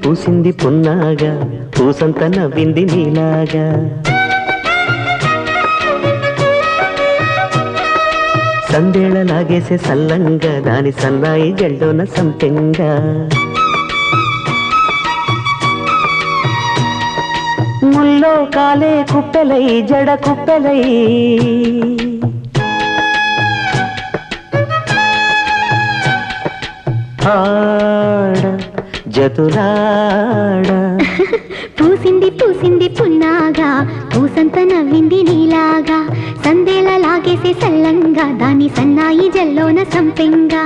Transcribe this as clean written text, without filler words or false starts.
పూసింది పున్నాగా పూసంత నవ్వింది నీలాగా సందేళ లాగేసే సల్లంగా దాని సన్నాయి జల్లోన సంపెంగా ముల్లో కాలే కుప్పెలై జడ కుప్పెలై ఆడ జతులాడ పూసింది పూసింది పున్నాగా పూసంత నవ్వింది నీలాగా సందేల లాగేసే సల్లంగా దాని సన్నాయి జల్లోన సంపెంగా